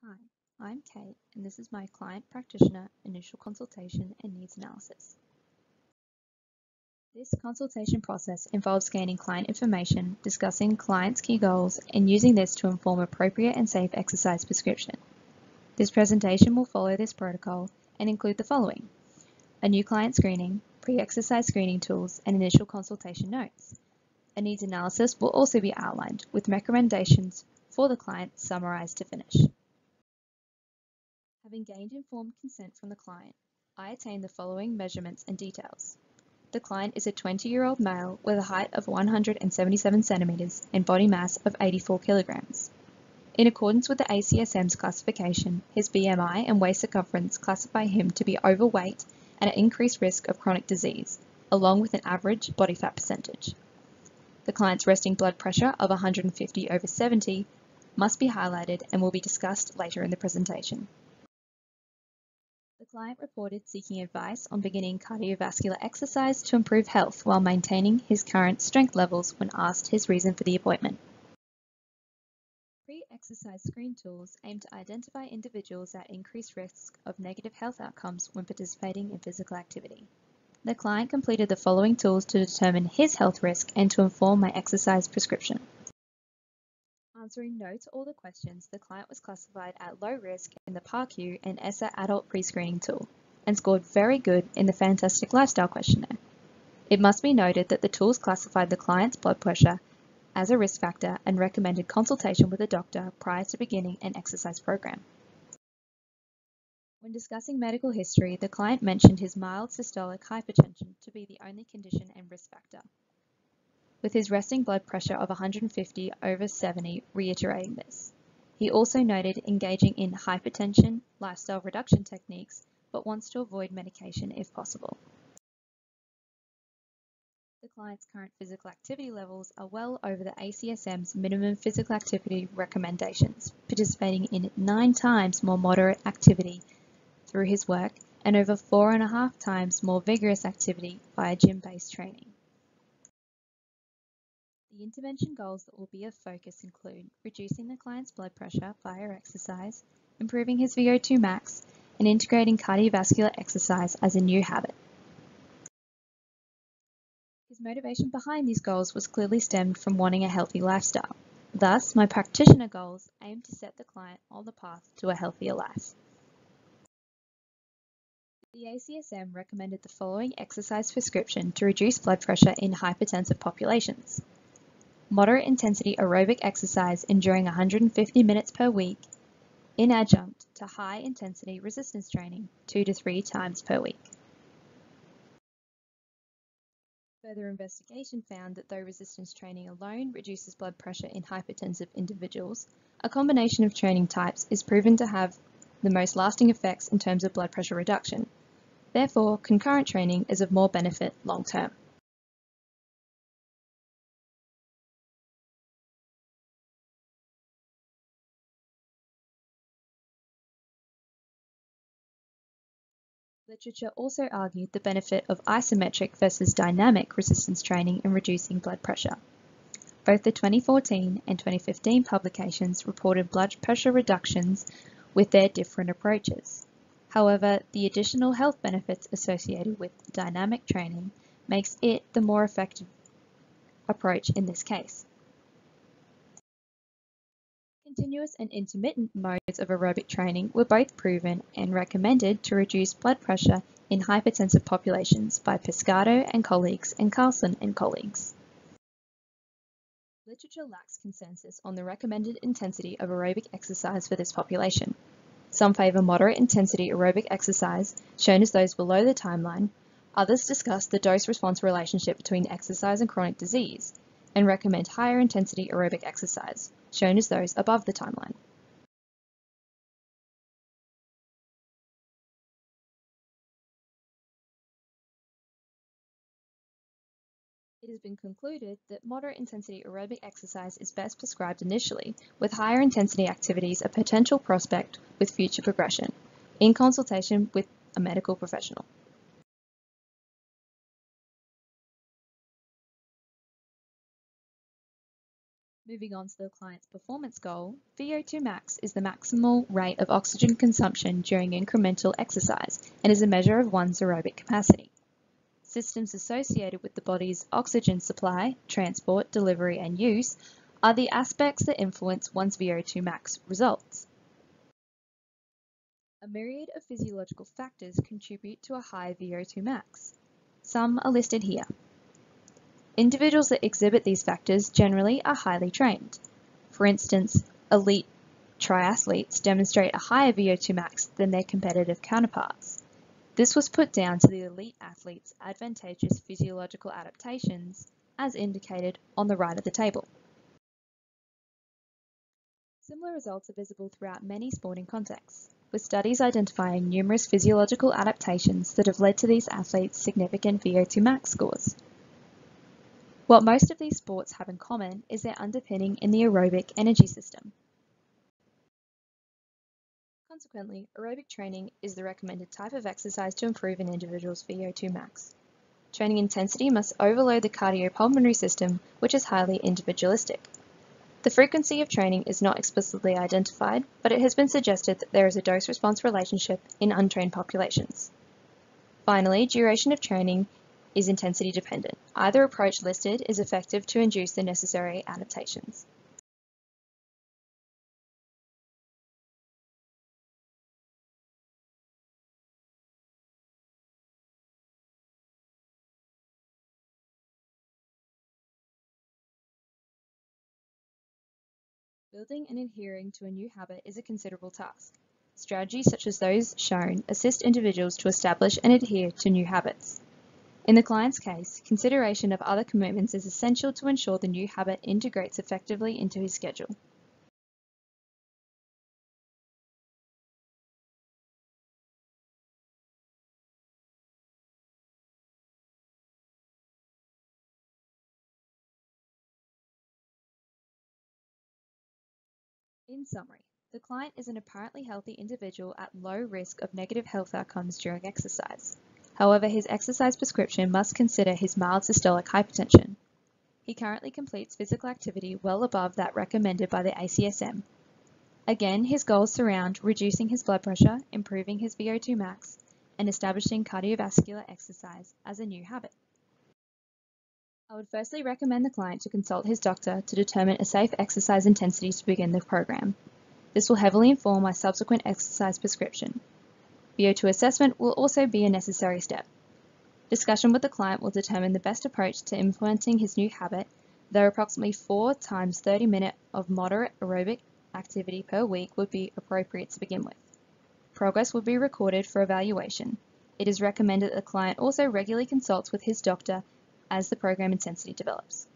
Hi, I'm Kate, and this is my client practitioner initial consultation and needs analysis. This consultation process involves gaining client information, discussing client's key goals, and using this to inform appropriate and safe exercise prescription. This presentation will follow this protocol and include the following: a new client screening, pre-exercise screening tools, and initial consultation notes. A needs analysis will also be outlined, with recommendations for the client summarized to finish. Having gained informed consent from the client, I attain the following measurements and details. The client is a 20-year-old male with a height of 177 centimeters and body mass of 84 kilograms. In accordance with the ACSM's classification, his BMI and waist circumference classify him to be overweight and at increased risk of chronic disease, along with an average body fat percentage. The client's resting blood pressure of 150/70 must be highlighted and will be discussed later in the presentation. The client reported seeking advice on beginning cardiovascular exercise to improve health while maintaining his current strength levels when asked his reason for the appointment. Pre-exercise screen tools aim to identify individuals at increased risk of negative health outcomes when participating in physical activity. The client completed the following tools to determine his health risk and to inform my exercise prescription. Answering no to all the questions, the client was classified at low risk in the PARQ and ESSA adult pre-screening tool, and scored very good in the Fantastic Lifestyle questionnaire. It must be noted that the tools classified the client's blood pressure as a risk factor and recommended consultation with a doctor prior to beginning an exercise program. When discussing medical history, the client mentioned his mild systolic hypertension to be the only condition and risk factor, with his resting blood pressure of 150/70 reiterating this. He also noted engaging in hypertension lifestyle reduction techniques, but wants to avoid medication if possible. The client's current physical activity levels are well over the ACSM's minimum physical activity recommendations, participating in 9 times more moderate activity through his work and over 4.5 times more vigorous activity via gym-based training. The intervention goals that will be of focus include reducing the client's blood pressure via exercise, improving his VO2 max, and integrating cardiovascular exercise as a new habit. His motivation behind these goals was clearly stemmed from wanting a healthy lifestyle. Thus, my practitioner goals aim to set the client on the path to a healthier life. The ACSM recommended the following exercise prescription to reduce blood pressure in hypertensive populations: moderate intensity aerobic exercise enduring 150 minutes per week, in adjunct to high intensity resistance training 2 to 3 times per week. Further investigation found that though resistance training alone reduces blood pressure in hypertensive individuals, a combination of training types is proven to have the most lasting effects in terms of blood pressure reduction. Therefore, concurrent training is of more benefit long term. Literature also argued the benefit of isometric versus dynamic resistance training in reducing blood pressure. Both the 2014 and 2015 publications reported blood pressure reductions with their different approaches. However, the additional health benefits associated with dynamic training makes it the more effective approach in this case. Continuous and intermittent modes of aerobic training were both proven and recommended to reduce blood pressure in hypertensive populations by Pescado and colleagues and Carlson and colleagues. Literature lacks consensus on the recommended intensity of aerobic exercise for this population. Some favour moderate intensity aerobic exercise, shown as those below the timeline. Others discuss the dose-response relationship between exercise and chronic disease, and recommend higher intensity aerobic exercise, shown as those above the timeline. It has been concluded that moderate intensity aerobic exercise is best prescribed initially, with higher intensity activities a potential prospect with future progression, in consultation with a medical professional. Moving on to the client's performance goal, VO2 max is the maximal rate of oxygen consumption during incremental exercise and is a measure of one's aerobic capacity. Systems associated with the body's oxygen supply, transport, delivery, and use are the aspects that influence one's VO2 max results. A myriad of physiological factors contribute to a high VO2 max. Some are listed here. Individuals that exhibit these factors generally are highly trained. For instance, elite triathletes demonstrate a higher VO2 max than their competitive counterparts. This was put down to the elite athletes' advantageous physiological adaptations, as indicated on the right of the table. Similar results are visible throughout many sporting contexts, with studies identifying numerous physiological adaptations that have led to these athletes' significant VO2 max scores. What most of these sports have in common is their underpinning in the aerobic energy system. Consequently, aerobic training is the recommended type of exercise to improve an individual's VO2 max. Training intensity must overload the cardiopulmonary system, which is highly individualistic. The frequency of training is not explicitly identified, but it has been suggested that there is a dose-response relationship in untrained populations. Finally, duration of training is intensity dependent. Either approach listed is effective to induce the necessary adaptations. Building and adhering to a new habit is a considerable task. Strategies such as those shown assist individuals to establish and adhere to new habits. In the client's case, consideration of other commitments is essential to ensure the new habit integrates effectively into his schedule. In summary, the client is an apparently healthy individual at low risk of negative health outcomes during exercise. However, his exercise prescription must consider his mild systolic hypertension. He currently completes physical activity well above that recommended by the ACSM. Again, his goals surround reducing his blood pressure, improving his VO2 max, and establishing cardiovascular exercise as a new habit. I would firstly recommend the client to consult his doctor to determine a safe exercise intensity to begin the program. This will heavily inform my subsequent exercise prescription. VO2 assessment will also be a necessary step. Discussion with the client will determine the best approach to implementing his new habit, though approximately 4 times 30 minutes of moderate aerobic activity per week would be appropriate to begin with. Progress will be recorded for evaluation. It is recommended that the client also regularly consults with his doctor as the program intensity develops.